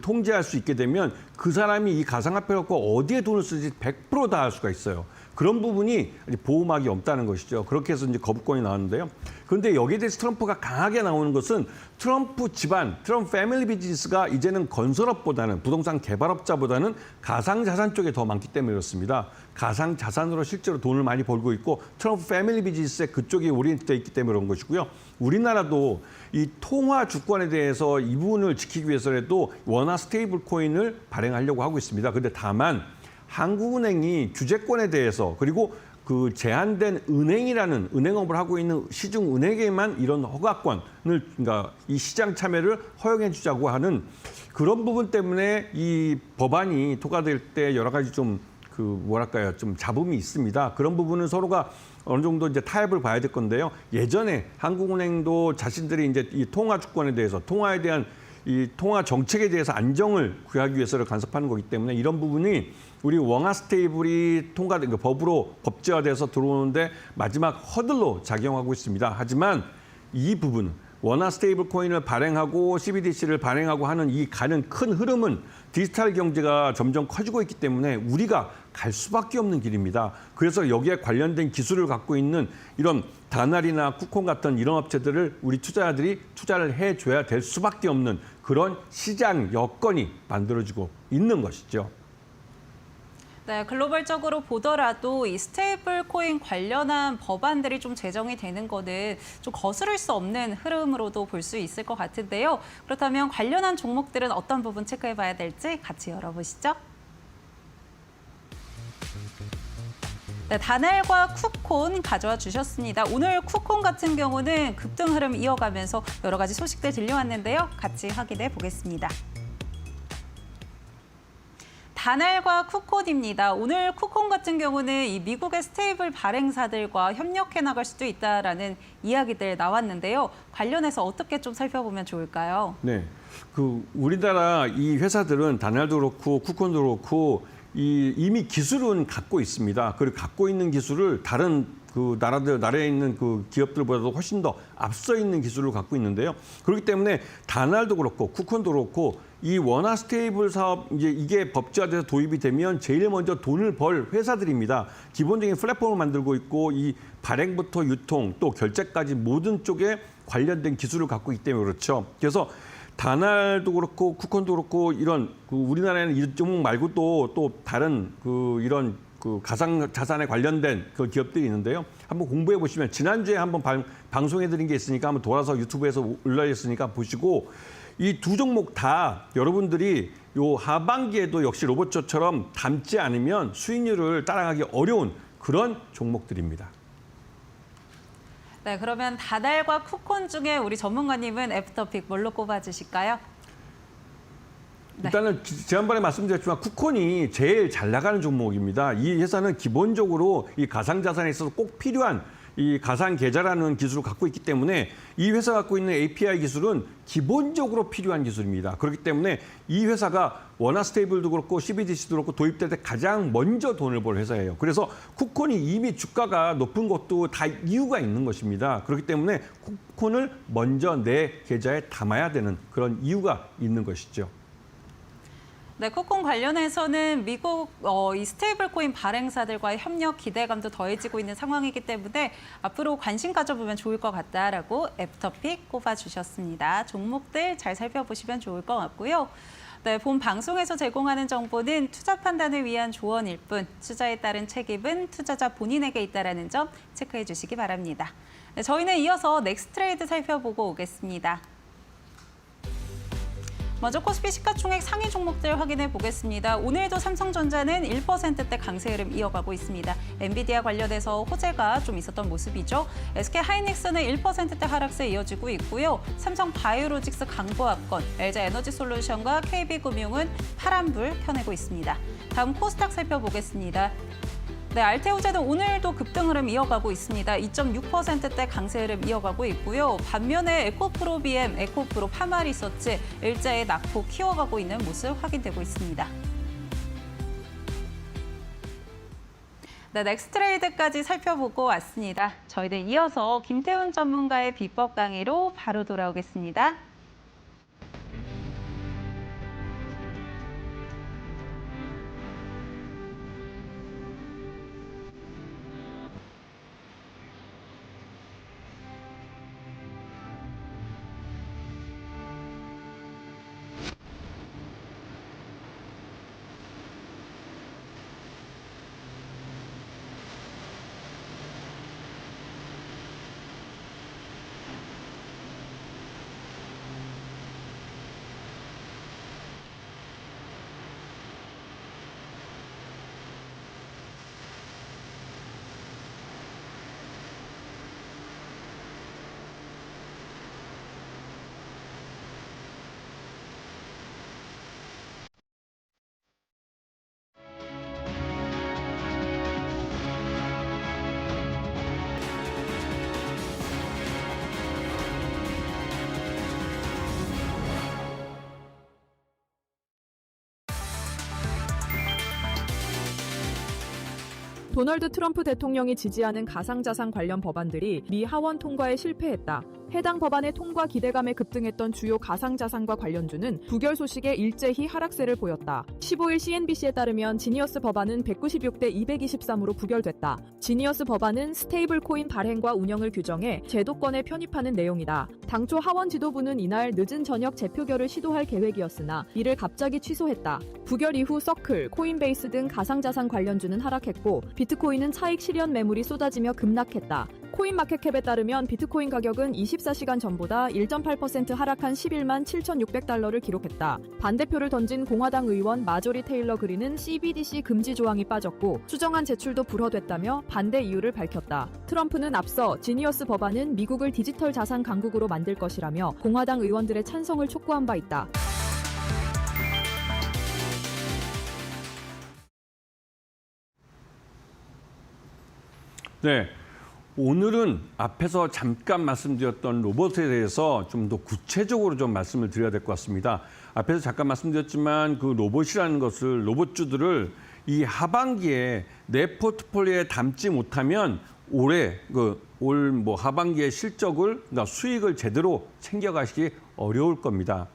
통제할 수 있게 되면 그 사람이 이 가상화폐를 갖고 어디에 돈을 쓰지 100% 다 알 수가 있어요. 그런 부분이 보호막이 없다는 것이죠. 그렇게 해서 이제 거부권이 나왔는데요. 그런데 여기에 대해서 트럼프가 강하게 나오는 것은 트럼프 집안, 트럼프 패밀리 비즈니스가 이제는 건설업보다는 부동산 개발업자보다는 가상자산 쪽에 더 많기 때문에 그렇습니다. 가상자산으로 실제로 돈을 많이 벌고 있고 트럼프 패밀리 비즈니스에 그쪽이 오리엔트되어 있기 때문에 그런 것이고요. 우리나라도 이 통화 주권에 대해서 이 부분을 지키기 위해서라도 원화 스테이블 코인을 발행하려고 하고 있습니다. 그런데 다만 한국은행이 규제권에 대해서 그리고 그 제한된 은행업을 하고 있는 시중은행에만 이런 허가권을, 그러니까 이 시장 참여를 허용해 주자고 하는 그런 부분 때문에 이 법안이 통과될 때 여러 가지 좀 좀 잡음이 있습니다. 그런 부분은 서로가 어느 정도 이제 타협을 봐야 될 건데요. 예전에 한국은행도 자신들이 이제 이 통화 주권에 대해서 통화에 대한 이 통화 정책에 대해서 안정을 구하기 위해서를 간섭하는 거기 때문에 이런 부분이 우리 원화 스테이블이 통과된 법으로 법제화돼서 들어오는데 마지막 허들로 작용하고 있습니다. 하지만 이 부분은 원화 스테이블 코인을 발행하고 CBDC를 발행하고 하는 이 가는 큰 흐름은 디지털 경제가 점점 커지고 있기 때문에 우리가 갈 수밖에 없는 길입니다. 그래서 여기에 관련된 기술을 갖고 있는 이런 다날이나 쿠콘 같은 이런 업체들을 우리 투자자들이 투자를 해줘야 될 수밖에 없는 그런 시장 여건이 만들어지고 있는 것이죠. 네, 글로벌적으로 보더라도 이 스테이블 코인 관련한 법안들이 좀 제정이 되는 거는 좀 거스를 수 없는 흐름으로도 볼 수 있을 것 같은데요. 그렇다면 관련한 종목들은 어떤 부분 체크해 봐야 될지 같이 열어보시죠. 네, 다날과 쿠콘 가져와 주셨습니다. 오늘 쿠콘 같은 경우는 급등 흐름 이어가면서 여러 가지 소식들 들려왔는데요. 같이 확인해 보겠습니다. 다날과 쿠콘입니다. 오늘 쿠콘 같은 경우는 이 미국의 스테이블 발행사들과 협력해 나갈 수도 있다라는 이야기들 나왔는데요. 관련해서 어떻게 좀 살펴보면 좋을까요? 네, 우리나라 이 회사들은 다날도 그렇고 쿠콘도 그렇고 이미 기술은 갖고 있습니다. 그리고 갖고 있는 기술을 다른 나라에 있는 기업들보다도 훨씬 더 앞서 있는 기술을 갖고 있는데요. 그렇기 때문에 다날도 그렇고 쿠콘도 그렇고 이 원화 스테이블 사업 이게 법제화돼서 도입이 되면 제일 먼저 돈을 벌 회사들입니다. 기본적인 플랫폼을 만들고 있고 이 발행부터 유통 또 결제까지 모든 쪽에 관련된 기술을 갖고 있기 때문에 그렇죠. 그래서 다날도 그렇고 쿠콘도 그렇고 이런 우리나라에는 이 종목 말고 또 다른 이런 가상 자산에 관련된 기업들이 있는데요. 한번 공부해 보시면 지난주에 한번 방송해 드린 게 있으니까 한번 돌아서 유튜브에서 올려졌으니까 보시고 이 두 종목 다 여러분들이 요 하반기에도 역시 로봇처럼 담지 않으면 수익률을 따라가기 어려운 그런 종목들입니다. 네, 그러면 다날과 쿠콘 중에 우리 전문가님은 애프터픽 뭘로 꼽아주실까요? 네. 일단은 지난번에 말씀드렸지만 쿠콘이 제일 잘 나가는 종목입니다. 이 회사는 기본적으로 이 가상자산에 있어서 꼭 필요한 이 가상 계좌라는 기술을 갖고 있기 때문에 이 회사가 갖고 있는 API 기술은 기본적으로 필요한 기술입니다. 그렇기 때문에 이 회사가 원화 스테이블도 그렇고 CBDC도 그렇고 도입될 때 가장 먼저 돈을 벌 회사예요. 그래서 쿠콘이 이미 주가가 높은 것도 다 이유가 있는 것입니다. 그렇기 때문에 쿠콘을 먼저 내 계좌에 담아야 되는 그런 이유가 있는 것이죠. 네, 쿠콘 관련해서는 미국 이 스테이블 코인 발행사들과의 협력 기대감도 더해지고 있는 상황이기 때문에 앞으로 관심 가져보면 좋을 것 같다라고 애프터픽 꼽아주셨습니다. 종목들 잘 살펴보시면 좋을 것 같고요. 네, 본 방송에서 제공하는 정보는 투자 판단을 위한 조언일 뿐 투자에 따른 책임은 투자자 본인에게 있다는 점 체크해 주시기 바랍니다. 네, 저희는 이어서 넥스트레이드 살펴보고 오겠습니다. 먼저 코스피 시가총액 상위 종목들 확인해 보겠습니다. 오늘도 삼성전자는 1%대 강세 흐름 이어가고 있습니다. 엔비디아 관련해서 호재가 좀 있었던 모습이죠. SK하이닉스는 1%대 하락세 이어지고 있고요. 삼성바이오로직스 강보합권, LG에너지솔루션과 KB금융은 파란불 켜내고 있습니다. 다음 코스닥 살펴보겠습니다. 네, 알테오제는 오늘도 급등 흐름 이어가고 있습니다. 2.6%대 강세 흐름 이어가고 있고요. 반면에 에코프로 BM, 에코프로 파마리서치 일제히 낙폭 키워가고 있는 모습 확인되고 있습니다. 네, 넥스트레이드까지 살펴보고 왔습니다. 저희는 이어서 김태훈 전문가의 비법 강의로 바로 돌아오겠습니다. 도널드 트럼프 대통령이 지지하는 가상자산 관련 법안들이 미 하원 통과에 실패했다. 해당 법안의 통과 기대감에 급등했던 주요 가상자산과 관련주는 부결 소식에 일제히 하락세를 보였다. 15일 CNBC에 따르면 지니어스 법안은 196대 223으로 부결됐다. 지니어스 법안은 스테이블 코인 발행과 운영을 규정해 제도권에 편입하는 내용이다. 당초 하원 지도부는 이날 늦은 저녁 재표결을 시도할 계획이었으나 이를 갑자기 취소했다. 부결 이후 서클, 코인베이스 등 가상자산 관련주는 하락했고 비트코인은 차익 실현 매물이 쏟아지며 급락했다. 코인마켓캡에 따르면 비트코인 가격은 24시간 전보다 1.8% 하락한 11만 7,600달러를 기록했다. 반대표를 던진 공화당 의원 마조리 테일러 그린은 CBDC 금지 조항이 빠졌고 수정안 제출도 불허됐다며 반대 이유를 밝혔다. 트럼프는 앞서 지니어스 법안은 미국을 디지털 자산 강국으로 만들 것이라며 공화당 의원들의 찬성을 촉구한 바 있다. 네, 오늘은 앞에서 잠깐 말씀드렸던 로봇에 대해서 좀 더 구체적으로 좀 말씀을 드려야 될 것 같습니다. 앞에서 잠깐 말씀드렸지만 그 로봇이라는 것을 로봇주들을 이 하반기에 내 포트폴리오에 담지 못하면 올해 올 하반기의 실적을 그러니까 수익을 제대로 챙겨가시기 어려울 겁니다.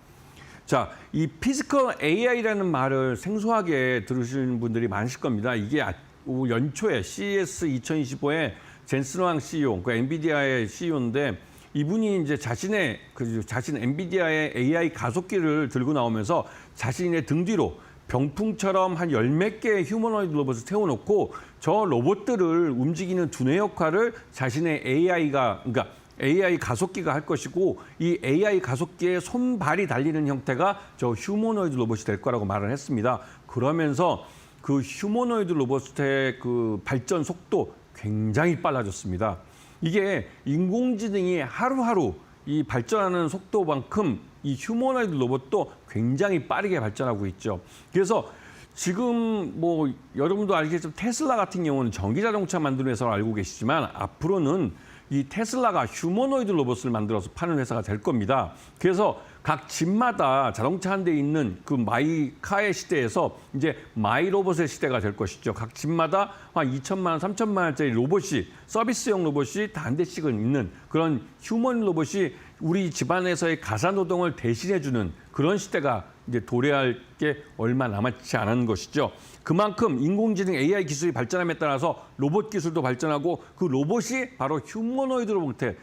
자, 이 피지컬 AI라는 말을 생소하게 들으시는 분들이 많으실 겁니다. 이게 연초에 CES 2025에 젠슨 황 CEO, 그 엔비디아의 CEO인데 이분이 이제 자신 엔비디아의 AI 가속기를 들고 나오면서 자신의 등 뒤로 병풍처럼 한 10몇 개의 휴머노이드 로봇을 태워놓고 저 로봇들을 움직이는 두뇌 역할을 자신의 그러니까 AI 가속기가 할 것이고 이 AI 가속기에 손발이 달리는 형태가 저 휴머노이드 로봇이 될 거라고 말을 했습니다. 그러면서 그 휴머노이드 로봇의 그 발전 속도 굉장히 빨라졌습니다. 이게 인공지능이 하루하루 이 발전하는 속도만큼 이 휴머노이드 로봇도 굉장히 빠르게 발전하고 있죠. 그래서 지금 여러분도 알겠지만 테슬라 같은 경우는 전기자동차 만드는 회사로 알고 계시지만 앞으로는 이 테슬라가 휴머노이드 로봇을 만들어서 파는 회사가 될 겁니다. 그래서 각 집마다 자동차 한 대 있는 그 마이카의 시대에서 이제 마이로봇의 시대가 될 것이죠. 각 집마다 한 2천만 원, 3천만 원짜리 로봇이 서비스용 로봇이 다 한 대씩은 있는 그런 휴먼 로봇이 우리 집안에서의 가사노동을 대신해주는 그런 시대가 이제 도래할 게 얼마 남았지 않은 것이죠. 그만큼 인공지능 AI 기술이 발전함에 따라서 로봇 기술도 발전하고 그 로봇이 바로 휴머노이드 로봇의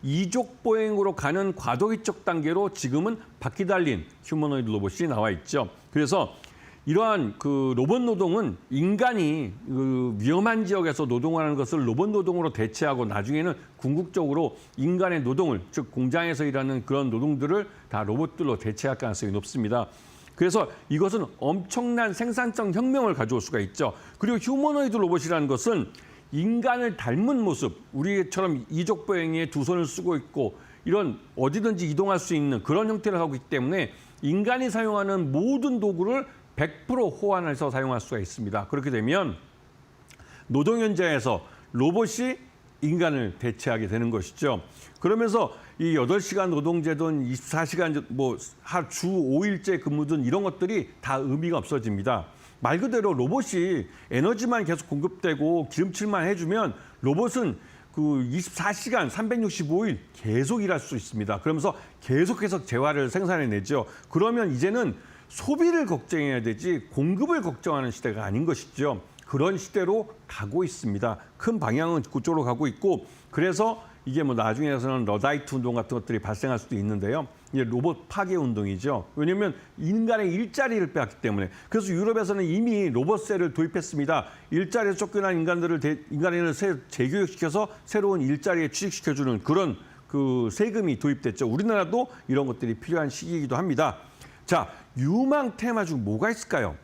이족 보행으로 가는 과도기적 단계로 지금은 바퀴 달린 휴머노이드 로봇이 나와 있죠. 그래서 이러한 그 로봇 노동은 인간이 그 위험한 지역에서 노동하는 것을 로봇 노동으로 대체하고 나중에는 궁극적으로 인간의 노동을, 즉 공장에서 일하는 그런 노동들을 다 로봇들로 대체할 가능성이 높습니다. 그래서 이것은 엄청난 생산성 혁명을 가져올 수가 있죠. 그리고 휴머노이드 로봇이라는 것은 인간을 닮은 모습, 우리처럼 이족보행에 두 손을 쓰고 있고 이런 어디든지 이동할 수 있는 그런 형태를 하고 있기 때문에 인간이 사용하는 모든 도구를 100% 호환해서 사용할 수가 있습니다. 그렇게 되면 노동 현장에서 로봇이 인간을 대체하게 되는 것이죠. 그러면서 이 8시간 노동제든 24시간 주 5일제 근무든 이런 것들이 다 의미가 없어집니다. 말 그대로 로봇이 에너지만 계속 공급되고 기름칠만 해주면 로봇은 그 24시간 365일 계속 일할 수 있습니다. 그러면서 계속해서 재화를 생산해내죠. 그러면 이제는 소비를 걱정해야 되지 공급을 걱정하는 시대가 아닌 것이죠. 그런 시대로 가고 있습니다. 큰 방향은 그쪽으로 가고 있고, 그래서 이게 나중에서는 러다이트 운동 같은 것들이 발생할 수도 있는데요. 이제 로봇 파괴 운동이죠. 왜냐하면 인간의 일자리를 빼앗기 때문에. 그래서 유럽에서는 이미 로봇세를 도입했습니다. 일자리에서 쫓겨난 인간을 재교육시켜서 새로운 일자리에 취직시켜주는 그런 그 세금이 도입됐죠. 우리나라도 이런 것들이 필요한 시기이기도 합니다. 자, 유망 테마 중 뭐가 있을까요?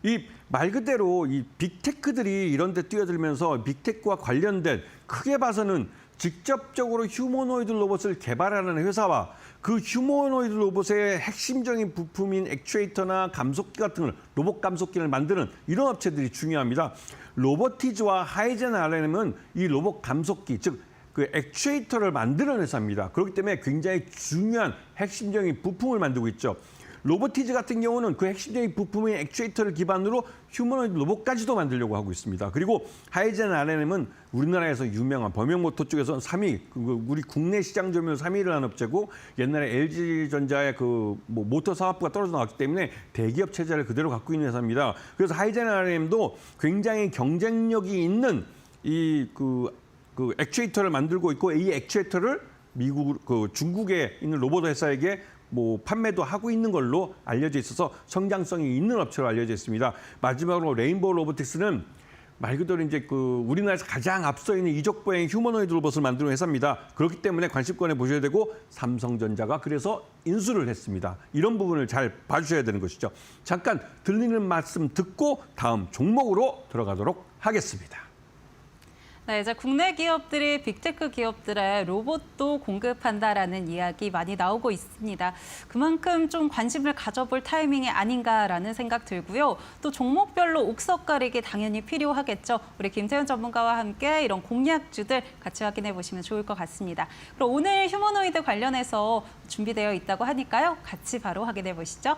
이 말 그대로 이 빅테크들이 이런 데 뛰어들면서 빅테크와 관련된 크게 봐서는 직접적으로 휴머노이드 로봇을 개발하는 회사와 그 휴머노이드 로봇의 핵심적인 부품인 액추에이터나 감속기 같은 걸, 로봇 감속기를 만드는 이런 업체들이 중요합니다. 로보티즈와 하이젠 RM은 이 로봇 감속기, 즉 그 액추에이터를 만드는 회사입니다. 그렇기 때문에 굉장히 중요한 핵심적인 부품을 만들고 있죠. 로보티즈 같은 경우는 그 핵심적인 부품인 액추에이터를 기반으로 휴머노이드 로봇까지도 만들려고 하고 있습니다. 그리고 하이젠 RM은 우리나라에서 유명한 범용모터 쪽에서는 3위, 우리 국내 시장 점유율 3위를 한 업체고, 옛날에 LG전자의 그 모터 사업부가 떨어져 나왔기 때문에 대기업 체제를 그대로 갖고 있는 회사입니다. 그래서 하이젠 RM도 굉장히 경쟁력이 있는 그 액추에이터를 만들고 있고, 이 액추에이터를 중국에 있는 로봇 회사에게 판매도 하고 있는 걸로 알려져 있어서 성장성이 있는 업체로 알려져 있습니다. 마지막으로 레인보우 로보틱스는 말 그대로 이제 우리나라에서 가장 앞서 있는 이족보행 휴머노이드 로봇을 만드는 회사입니다. 그렇기 때문에 관심권에 보셔야 되고, 삼성전자가 그래서 인수를 했습니다. 이런 부분을 잘 봐주셔야 되는 것이죠. 잠깐 들리는 말씀 듣고 다음 종목으로 들어가도록 하겠습니다. 네, 이제 국내 기업들이 빅테크 기업들의 로봇도 공급한다라는 이야기 많이 나오고 있습니다. 그만큼 좀 관심을 가져볼 타이밍이 아닌가라는 생각 들고요. 또 종목별로 옥석 가리기 당연히 필요하겠죠. 우리 김태현 전문가와 함께 이런 공략주들 같이 확인해 보시면 좋을 것 같습니다. 그럼 오늘 휴머노이드 관련해서 준비되어 있다고 하니까요. 같이 바로 확인해 보시죠.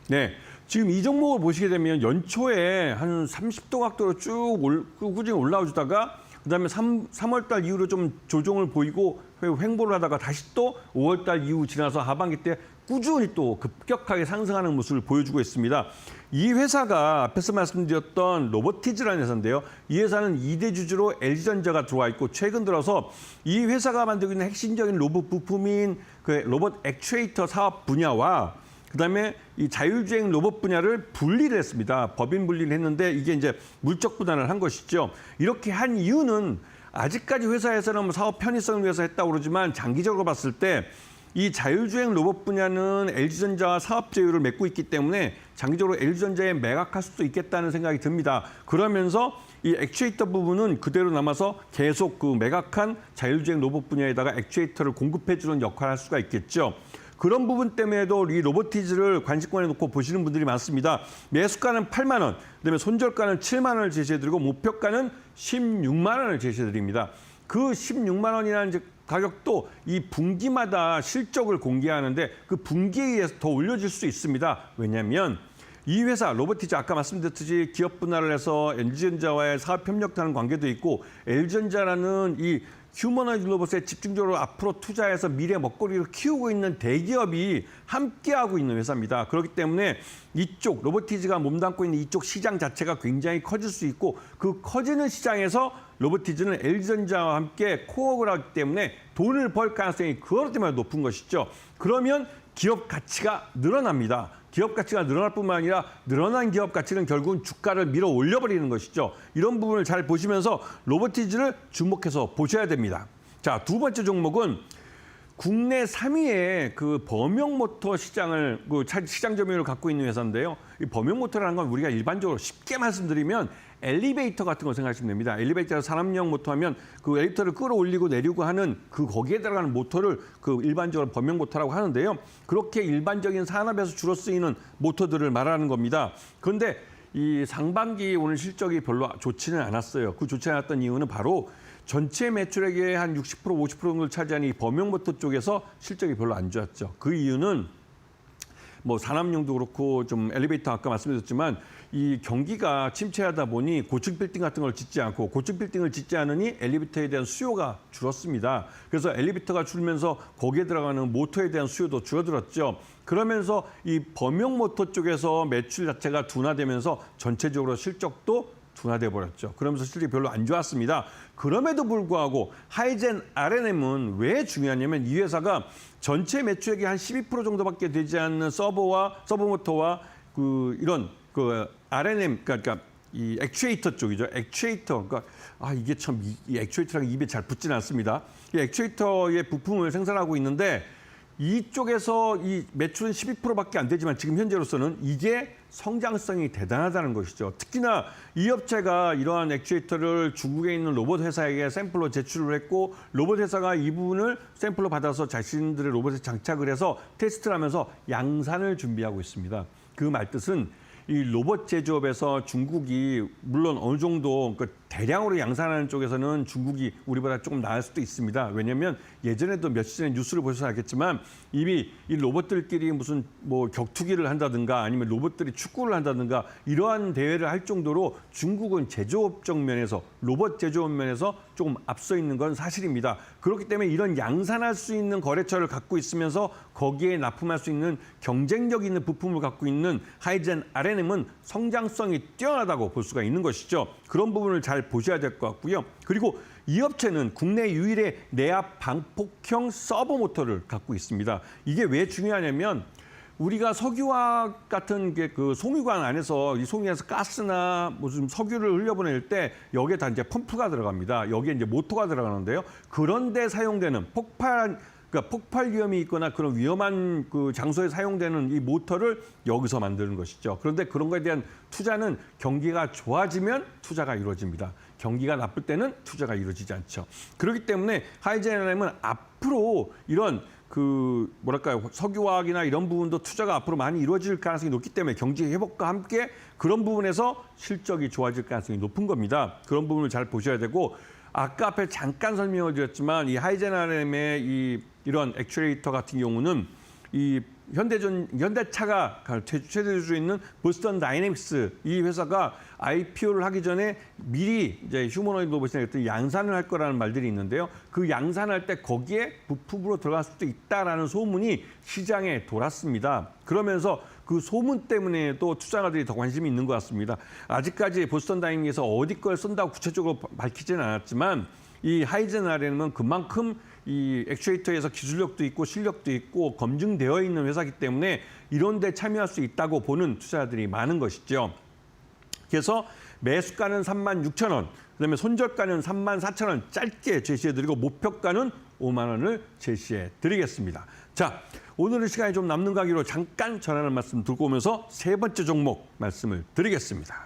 네. 지금 이 종목을 보시게 되면 연초에 한 30도 각도로 쭉 꾸준히 올라오다가 그다음에 3월 달 이후로 좀 조정을 보이고 횡보를 하다가 다시 또 5월 달 이후 지나서 하반기 때 꾸준히 또 급격하게 상승하는 모습을 보여주고 있습니다. 이 회사가 앞에서 말씀드렸던 로보티즈라는 회사인데요. 이 회사는 2대 주주로 LG전자가 들어와 있고, 최근 들어서 이 회사가 만들고 있는 핵심적인 로봇 부품인 그 로봇 액추에이터 사업 분야와 그다음에 이 자율주행 로봇 분야를 분리를 했습니다. 법인 분리를 했는데 이게 이제 물적 분할을 한 것이죠. 이렇게 한 이유는 아직까지 회사에서는 사업 편의성을 위해서 했다고 그러지만, 장기적으로 봤을 때 이 자율주행 로봇 분야는 LG전자와 사업 제휴를 맺고 있기 때문에 장기적으로 LG전자에 매각할 수도 있겠다는 생각이 듭니다. 그러면서 이 액추에이터 부분은 그대로 남아서 계속 그 매각한 자율주행 로봇 분야에다가 액추에이터를 공급해주는 역할을 할 수가 있겠죠. 그런 부분 때문에도 이 로보티즈를 관심권에 놓고 보시는 분들이 많습니다. 매수가는 8만 원, 그다음에 손절가는 7만 원을 제시해드리고 목표가는 16만 원을 제시해드립니다. 그 16만 원이라는 가격도 이 분기마다 실적을 공개하는데 그 분기에 의해서 더 올려질 수 있습니다. 왜냐하면 이 회사 로보티즈 아까 말씀드렸듯이 기업 분할을 해서 LG전자와의 사업 협력하는 관계도 있고, LG전자라는 이 휴머노이드 로봇에 집중적으로 앞으로 투자해서 미래 먹거리를 키우고 있는 대기업이 함께하고 있는 회사입니다. 그렇기 때문에 이쪽 로보티즈가 몸담고 있는 이쪽 시장 자체가 굉장히 커질 수 있고, 그 커지는 시장에서 로보티즈는 LG전자와 함께 코업을 하기 때문에 돈을 벌 가능성이 그것 때문에 높은 것이죠. 그러면 기업 가치가 늘어납니다. 기업 가치가 늘어날 뿐만 아니라 늘어난 기업 가치는 결국은 주가를 밀어 올려버리는 것이죠. 이런 부분을 잘 보시면서 로보티즈를 주목해서 보셔야 됩니다. 자, 두 번째 종목은 국내 3위의 그 범용모터 시장을 시장 점유율을 갖고 있는 회사인데요. 이 범용모터라는 건 우리가 일반적으로 쉽게 말씀드리면 엘리베이터 같은 거 생각하시면 됩니다. 엘리베이터에서 사람용 모터 하면 그 엘리베이터를 끌어올리고 내리고 하는 거기에 들어가는 모터를 일반적으로 범용모터라고 하는데요. 그렇게 일반적인 산업에서 주로 쓰이는 모터들을 말하는 겁니다. 그런데 이 상반기 오늘 실적이 별로 좋지는 않았어요. 그 좋지 않았던 이유는 바로 전체 매출액의 한 60%, 50% 정도를 차지하는 이 범용모터 쪽에서 실적이 별로 안 좋았죠. 그 이유는 뭐 산업용도 그렇고 좀 엘리베이터 아까 말씀드렸지만 이 경기가 침체하다 보니 고층 빌딩 같은 걸 짓지 않고 고층 빌딩을 짓지 않으니 엘리베이터에 대한 수요가 줄었습니다. 그래서 엘리베이터가 줄면서 거기에 들어가는 모터에 대한 수요도 줄어들었죠. 그러면서 이 범용 모터 쪽에서 매출 자체가 둔화되면서 전체적으로 실적도 둔화돼 버렸죠. 그러면서 실적이 별로 안 좋았습니다. 그럼에도 불구하고 하이젠 R&M은 왜 중요하냐면 이 회사가 전체 매출액이 한 12% 정도밖에 되지 않는 서버 모터와 이런 R&M 그러니까 이 액추에이터 쪽이죠. 액추에이터 그러니까 이게 참 이 액추에이터랑 입에 잘 붙지는 않습니다. 이 액추에이터의 부품을 생산하고 있는데 이쪽에서 이 매출은 12%밖에 안 되지만 지금 현재로서는 이게 성장성이 대단하다는 것이죠. 특히나 이 업체가 이러한 액추에이터를 중국에 있는 로봇 회사에게 샘플로 제출을 했고 로봇 회사가 이 부분을 샘플로 받아서 자신들의 로봇에 장착을 해서 테스트를 하면서 양산을 준비하고 있습니다. 그 말뜻은 이 로봇 제조업에서 중국이 물론 어느 정도 대량으로 양산하는 쪽에서는 중국이 우리보다 조금 나을 수도 있습니다. 왜냐하면 예전에도 며칠 전에 뉴스를 보셔서 알겠지만 이미 이 로봇들끼리 무슨 뭐 격투기를 한다든가 아니면 로봇들이 축구를 한다든가 이러한 대회를 할 정도로 중국은 제조업적 면에서 로봇 제조업 면에서 조금 앞서 있는 건 사실입니다. 그렇기 때문에 이런 양산할 수 있는 거래처를 갖고 있으면서 거기에 납품할 수 있는 경쟁력 있는 부품을 갖고 있는 하이젠 R&M은 성장성이 뛰어나다고 볼 수가 있는 것이죠. 그런 부분을 잘 보셔야 될 것 같고요. 그리고 이 업체는 국내 유일의 내압 방폭형 서버 모터를 갖고 있습니다. 이게 왜 중요하냐면 우리가 석유화학 같은 게 송유관 안에서 이 송유에서 가스나 무슨 석유를 흘려보낼 때 여기에 다 이제 펌프가 들어갑니다. 여기에 이제 모터가 들어가는데요. 그런데 사용되는 폭발 위험이 있거나 그런 위험한 장소에 사용되는 이 모터를 여기서 만드는 것이죠. 그런데 그런 거에 대한 투자는 경기가 좋아지면 투자가 이루어집니다. 경기가 나쁠 때는 투자가 이루어지지 않죠. 그렇기 때문에 하이젠 R&M은 앞으로 이런 석유화학이나 이런 부분도 투자가 앞으로 많이 이루어질 가능성이 높기 때문에 경제 회복과 함께 그런 부분에서 실적이 좋아질 가능성이 높은 겁니다. 그런 부분을 잘 보셔야 되고 아까 앞에 잠깐 설명을 드렸지만 이 하이젠 R&M의 이런 액추에이터 같은 경우는 이 현대차가 최대주주 있는 보스턴 다이내믹스 이 회사가 IPO를 하기 전에 미리 이제 휴머노이드 로봇이나 같은 양산을 할 거라는 말들이 있는데요. 그 양산할 때 거기에 부품으로 들어갈 수도 있다라는 소문이 시장에 돌았습니다. 그러면서 그 소문 때문에 또 투자가들이 더 관심이 있는 것 같습니다. 아직까지 보스턴 다이내믹스에서 어디 걸 쓴다고 구체적으로 밝히지는 않았지만 이 하이젠 R&M은 그만큼 이 액추에이터에서 기술력도 있고 실력도 있고 검증되어 있는 회사이기 때문에 이런 데 참여할 수 있다고 보는 투자자들이 많은 것이죠. 그래서 매수가는 36,000원, 그다음에 손절가는 34,000원 짧게 제시해드리고 목표가는 5만 원을 제시해드리겠습니다. 자, 오늘은 시간이 좀 남는 관계로 잠깐 전하는 말씀 듣고 오면서 세 번째 종목 말씀을 드리겠습니다.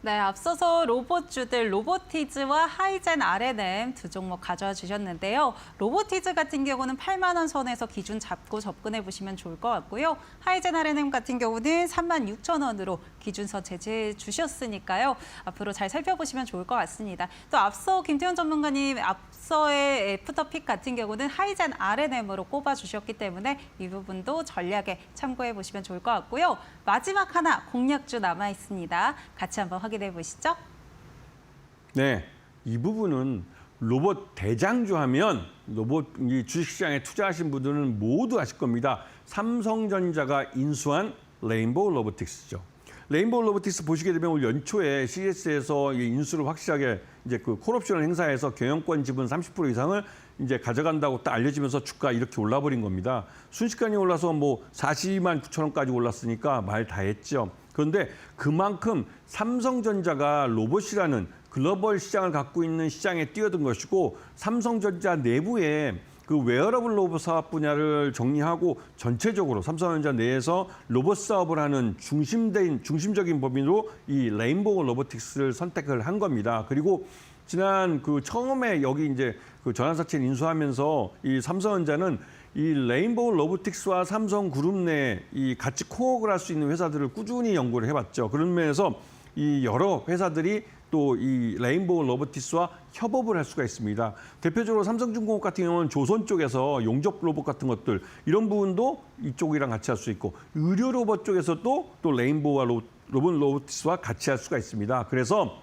네, 앞서서 로봇주들 로보티즈와 하이젠 R&M 두 종목 가져와 주셨는데요. 로보티즈 같은 경우는 8만 원 선에서 기준 잡고 접근해 보시면 좋을 것 같고요. 하이젠 R&M 같은 경우는 36,000원으로 기준선 제시해 주셨으니까요. 앞으로 잘 살펴보시면 좋을 것 같습니다. 또 앞서 김태현 전문가님 앞서의 애프터픽 같은 경우는 하이젠 R&M으로 꼽아 주셨기 때문에 이 부분도 전략에 참고해 보시면 좋을 것 같고요. 마지막 하나 공략주 남아 있습니다. 같이 한번 확인해 보시죠. 네, 이 부분은 로봇 대장주 하면 로봇 주식시장에 투자하신 분들은 모두 아실 겁니다. 삼성전자가 인수한 레인보우 로보틱스죠. 레인보우 로보틱스 보시게 되면 올 연초에 CES에서 인수를 확실하게 이제 콜옵션을 행사해서 경영권 지분 30% 이상을 이제 가져간다고 딱 알려지면서 주가 이렇게 올라버린 겁니다. 순식간에 올라서 뭐 42만 9천 원까지 올랐으니까 말 다 했죠. 그런데 그만큼 삼성전자가 로봇이라는 글로벌 시장을 갖고 있는 시장에 뛰어든 것이고 삼성전자 내부에 그 웨어러블 로봇 사업 분야를 정리하고 전체적으로 삼성전자 내에서 로봇 사업을 하는 중심적인 법인으로 이 레인보우 로보틱스를 선택을 한 겁니다. 그리고 지난 처음에 여기 이제 전환사채 인수하면서 이 삼성전자는 이 레인보우 로보틱스와 삼성그룹 내 이 같이 코업을 할 수 있는 회사들을 꾸준히 연구를 해봤죠. 그런 면에서 이 여러 회사들이 또 이 레인보우 로보틱스와 협업을 할 수가 있습니다. 대표적으로 삼성중공업 같은 경우는 조선 쪽에서 용접 로봇 같은 것들 이런 부분도 이쪽이랑 같이 할 수 있고 의료 로봇 쪽에서도 또 레인보우와 로보틱스와 같이 할 수가 있습니다. 그래서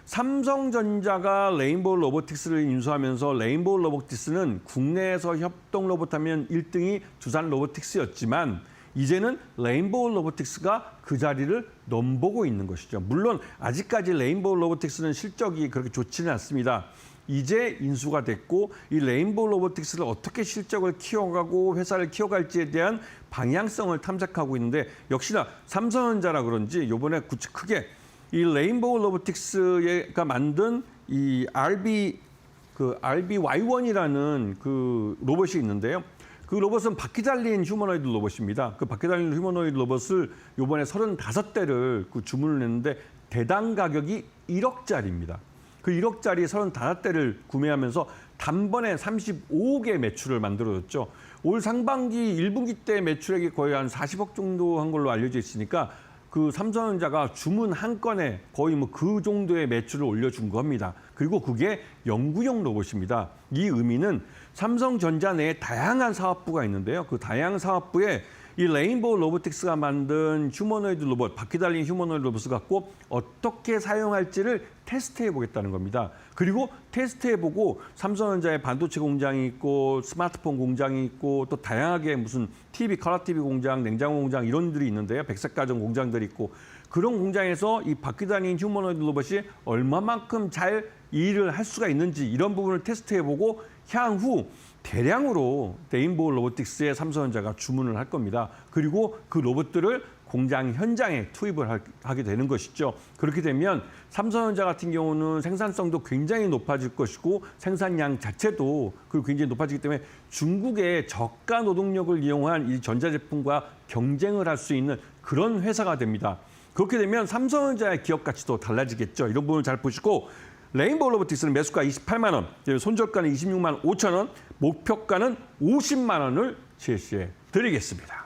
삼성전자가 레인보우 로보틱스를 인수하면서 레인보우 로보틱스는 국내에서 협동 로봇하면 1등이 두산 로보틱스였지만 이제는 레인보우 로보틱스가 그 자리를 넘보고 있는 것이죠. 물론 아직까지 레인보우 로보틱스는 실적이 그렇게 좋지는 않습니다. 이제 인수가 됐고 이 레인보우 로보틱스를 어떻게 실적을 키워가고 회사를 키워갈지에 대한 방향성을 탐색하고 있는데 역시나 삼성전자라 그런지 이번에 크게 이 레인보우 로보틱스가 만든 이 RBY1이라는 그 로봇이 있는데요. 그 로봇은 바퀴 달린 휴머노이드 로봇입니다. 그 바퀴 달린 휴머노이드 로봇을 이번에 35대를 주문을 했는데 대당 가격이 1억짜리입니다. 그 1억짜리 35대를 구매하면서 단번에 35억의 매출을 만들어줬죠. 올 상반기 1분기 때 매출액이 거의 한 40억 정도 한 걸로 알려져 있으니까 그 삼성전자가 주문 한 건에 거의 뭐 그 정도의 매출을 올려준 겁니다. 그리고 그게 연구용 로봇입니다. 이 의미는 삼성전자 내에 다양한 사업부가 있는데요. 그 다양한 사업부에 이 레인보우 로보틱스가 만든 휴머노이드 로봇, 바퀴 달린 휴머노이드 로봇을 갖고 어떻게 사용할지를 테스트해 보겠다는 겁니다. 그리고 테스트해보고 삼성전자의 반도체 공장이 있고 스마트폰 공장이 있고 또 다양하게 무슨 TV, 컬러 TV 공장, 냉장고 공장 이런 들이 있는데요. 백색가전 공장들이 있고 그런 공장에서 이 바퀴 달린 휴머노이드 로봇이 얼마만큼 잘 일을 할 수가 있는지 이런 부분을 테스트해보고 향후 대량으로 레인보우 로보틱스에 삼성전자가 주문을 할 겁니다. 그리고 그 로봇들을 공장 현장에 투입을 하게 되는 것이죠. 그렇게 되면 삼성전자 같은 경우는 생산성도 굉장히 높아질 것이고 생산량 자체도 굉장히 높아지기 때문에 중국의 저가 노동력을 이용한 이 전자제품과 경쟁을 할 수 있는 그런 회사가 됩니다. 그렇게 되면 삼성전자의 기업 가치도 달라지겠죠. 이런 부분을 잘 보시고 레인보우 로보틱스는 매수가 28만 원, 손절가는 26만 5천 원, 목표가는 50만 원을 제시해 드리겠습니다.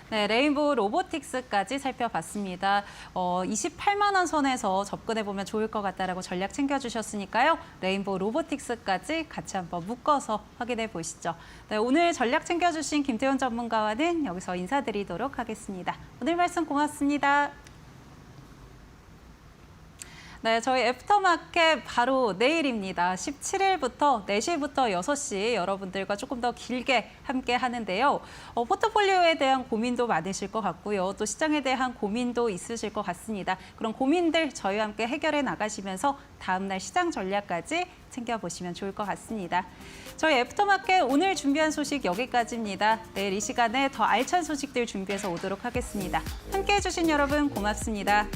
네, 레인보우 로보틱스까지 살펴봤습니다. 28만 원 선에서 접근해보면 좋을 것 같다라고 전략 챙겨주셨으니까요. 레인보우 로보틱스까지 같이 한번 묶어서 확인해 보시죠. 네, 오늘 전략 챙겨주신 김태훈 전문가와는 여기서 인사드리도록 하겠습니다. 오늘 말씀 고맙습니다. 네, 저희 애프터마켓 바로 내일입니다. 17일부터 4시부터 6시 여러분들과 조금 더 길게 함께 하는데요. 포트폴리오에 대한 고민도 많으실 것 같고요. 또 시장에 대한 고민도 있으실 것 같습니다. 그런 고민들 저희와 함께 해결해 나가시면서 다음 날 시장 전략까지 챙겨보시면 좋을 것 같습니다. 저희 애프터마켓 오늘 준비한 소식 여기까지입니다. 내일 이 시간에 더 알찬 소식들 준비해서 오도록 하겠습니다. 함께해 주신 여러분 고맙습니다.